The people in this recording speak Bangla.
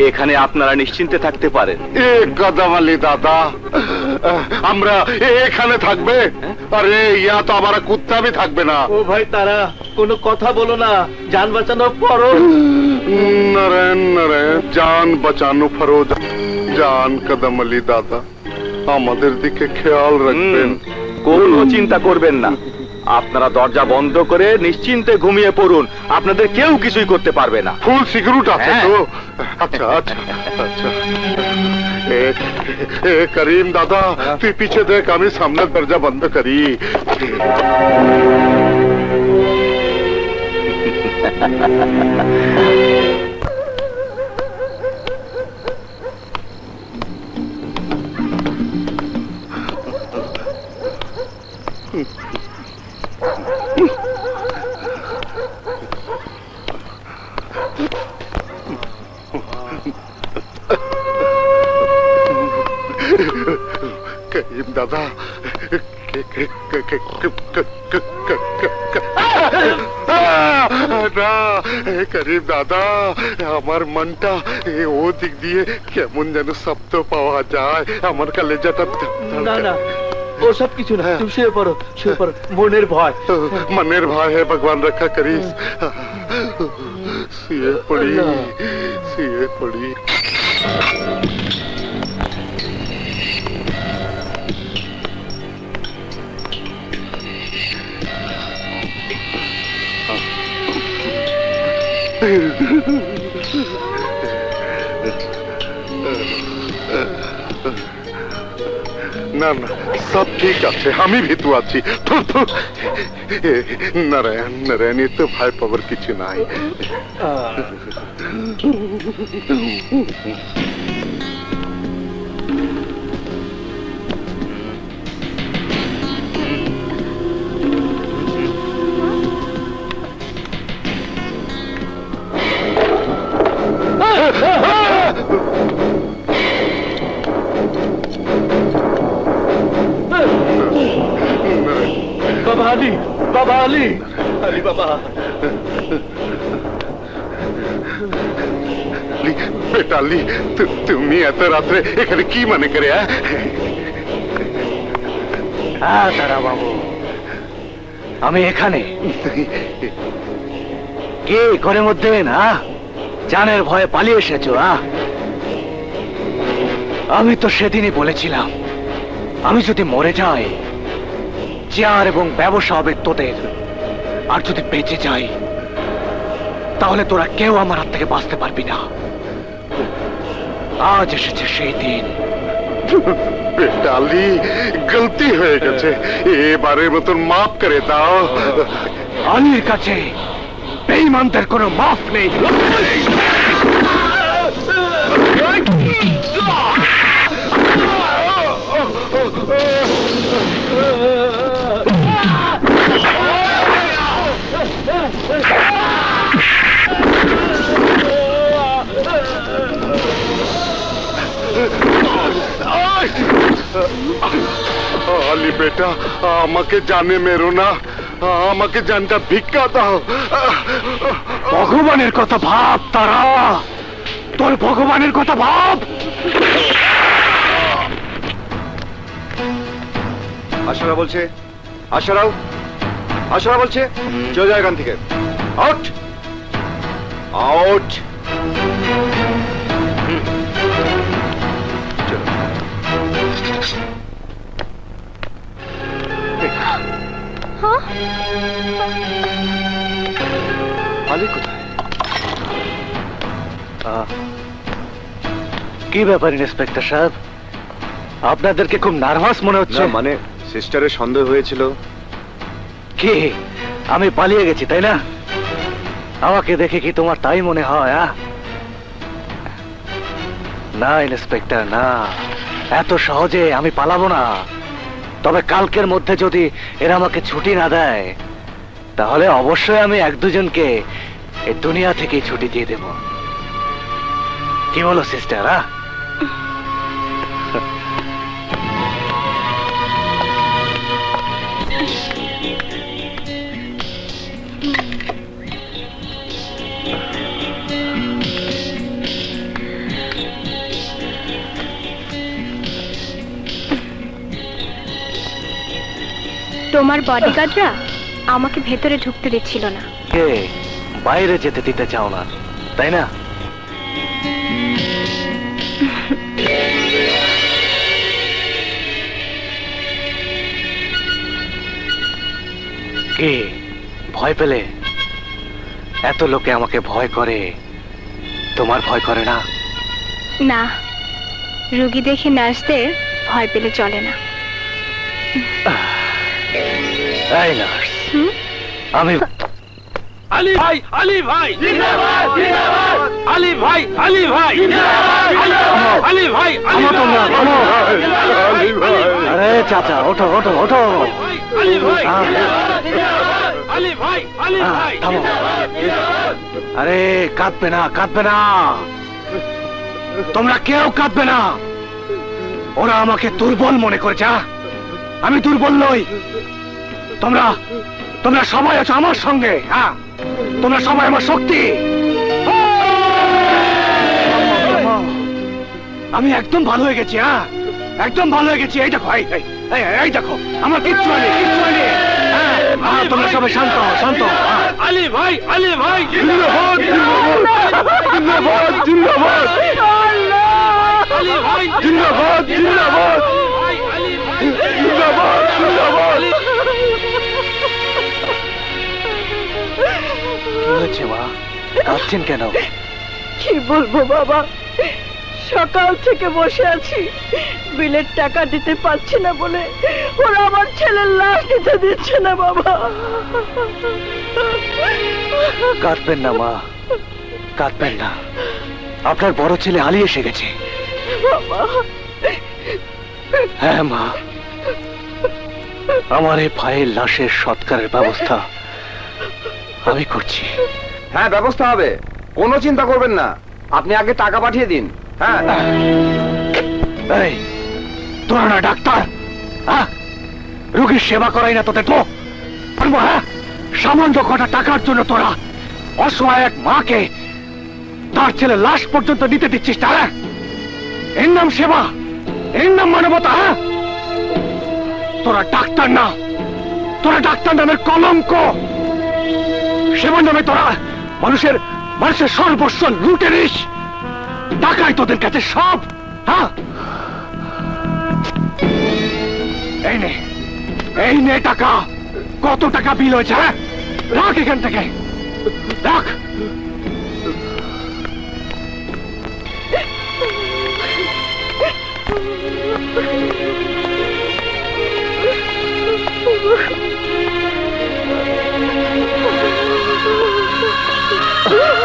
এখানে আপনারা নিশ্চিন্তে থাকতে পারেন। কদম আলী দাদা, আমরা এখানে থাকবে? আরে ইয়া তো আমার কুত্তা भी থাকবে না। ও ভাই তারা কোনো কথা বলো না, জান বাঁচানো পড়ো। নারায়ণ নারায়ণ, জান বাঁচানো ফরজ। জান কদম আলী দাদা, আমাদের দিকে খেয়াল রাখবেন। কোনো চিন্তা করবেন না, আপনারা দরজা বন্ধ করে নিশ্চিন্তে ঘুমিয়ে পড়ুন, আপনাদের কেউ কিছুই করতে পারবে না। ফুল সিকিউরিটি আছে তো? আচ্ছা আচ্ছা আচ্ছা। করিম দাদা তুই পিছে দেখ, আমি সামনে দরজা বন্ধ করি। করিম দাদা, না করিম দাদা, আমার মনটা ও দিক দিয়ে কেমন যেন শব্দ পাওয়া যায়, আমার কলেজাটা। না না, ও সব কিছু না, তুমি শুয়ে পড়ো, শুয়ে পড়ো। মনের ভয়, মনের ভয় है भगवान रखा करीस। শুয়ে পড়ি, শুয়ে পড়ি। না না, সব ঠিক আছে, আমি ভিতু আছি। নারায়ণ নারায়ণ, এ তো ভয় পাওয়ার কিছু নাই। বাবা আলী, বাবা আলী, আলী বাবা। বেটা আলী, তুমি এত রাত্রে এখানে কি মনে করে? হ্যাঁ তারা বাবু, আমি এখানে কি ঘরের মধ্যে না জানের ভয়ে পালিয়ে এসেছো? আমি তো সেদিনই বলেছিলাম, আমি যদি মরে যাই চেয়ার এবং ব্যবসা হবে তোদের, আর যদি বেঁচে যাই তাহলে তোরা কেউ আমার হাত থেকে বাঁচতে পারবি না। আজ এসেছে সেই দিন। বেটা আলী, গলতি হয়ে গেছে, এবারের মতন মাফ করে দাও। আলীর কাছে বেঈমানদের কোনো মাফ নেই। আলী বেটা, আমাকে জানে মেরো না, আমাকে জানটা ভিক্ষা দাও। ভগবানের কথা ভাব তারা, তোর ভগবানের কথা ভাব। আশারা বলছে, আশারাও, আশারা বলছে চলে যায় এখান থেকে। Out out. আলী কোথায়? কি ব্যাপার ইন্সপেক্টর সাহেব, আপনাদেরকে খুব নার্ভাস মনে হচ্ছে। মানে সিস্টারের সন্দেহ হয়েছিল। কি আমি পালিয়ে গেছি তাই না? আমাকে দেখে কি তোমার তাই মনে হয়? না ইন্সপেক্টর না, এত সহজে আমি পালাবো না। তবে কালকের মধ্যে যদি এরা আমাকে ছুটি না দেয় তাহলে অবশ্যই আমি এক দুজনকে এই দুনিয়া থেকে ছুটি দিয়ে দেব। কি বলো সিস্টার? তোমার বডিগার্ডরা আমাকে ভেতরে ঢুকতে দিচ্ছিল না। কে বাইরে যেতে দিতে চাও না, তাই না? কে ভয় পেলে? এত লোকে আমাকে ভয় করে, তোমার ভয় করে না? না, রোগী দেখে নার্সদের ভয় পেলে চলে না। এই নার্স, আমি আলী ভাই, আলী ভাই জিন্দাবাদ, জিন্দাবাদ, আলী ভাই, আলী ভাই জিন্দাবাদ, আলী ভাই, আলী ভাই। আরে চাচা, ওঠো ওঠো ওঠো। আলী ভাই, আলী ভাই, আলী ভাই। থামো। আরে কাঁদবে না, কাঁদবে না, তোমরা কেউ কাঁদবে না। ওরা আমাকে দুর্বল মনে করেছে। আমি দুর্বল নই। তোমরা তোমরা সবাই আছো আমার সঙ্গে। হ্যাঁ, তোমরা সবাই আমার শক্তি। আমি একদম ভালো হয়ে গেছি। হ্যাঁ, একদম ভালো হয়ে গেছি। এই দেখো, এই দেখো, আমার কিচ্ছু হয়নি, কিচ্ছু হয়নি। হ্যাঁ, তোমরা সবাই শান্ত, শান্ত। আলী ভাই, আলী ভাই জিন্দাবাদ, জিন্দাবাদ, জিন্দাবাদ, আলী ভাই, জিন্দাবাদ, জিন্দাবাদ, আলী ভাই, জিন্দাবাদ, জিন্দাবাদ। কি হয়েছে মা? কাঁদছেন কেন? কি বলবো বাবা, সকাল থেকে বসে আছি, বিলের টাকা দিতে পারছি না বলে ওরা আমার ছেলের লাশ দিতে দিচ্ছে না বাবা। কাঁদবেন না মা, কাঁদবেন না। আপনার বড় ছেলে আলী এসে গেছে। বাবা, হ্যাঁ মা, আমার এই ভাইয়ের লাশের সৎকারের ব্যবস্থা আমি করছি। হ্যাঁ, ব্যবস্থা হবে, কোনো চিন্তা করবেন না। আপনি আগে টাকা পাঠিয়ে দিন। হ্যাঁ, এই তোরা না ডাক্তার? হ্যাঁ, রোগীর সেবা করাই না তোদের তো? হ্যাঁ, সামান্য কটা টাকার জন্য তোরা অসহায় এক মাকে তার ছেলে লাশ পর্যন্ত দিতে দিচ্ছিস? তারা এর নাম সেবা, এর নাম মানবতা? হ্যাঁ, তোরা ডাক্তার না, তোরা ডাক্তার নামের কলঙ্ক। সেবার নামে তোরা মানুষের মানুষের সর্বস্ব লুটে নিস। টাকাই তোদের কাছে সব। হ্যাঁ, এই নে, এই নে টাকা। কত টাকা বিল হয়েছে? হ্যাঁ, রাখ এখান থেকে, রাখ। Oh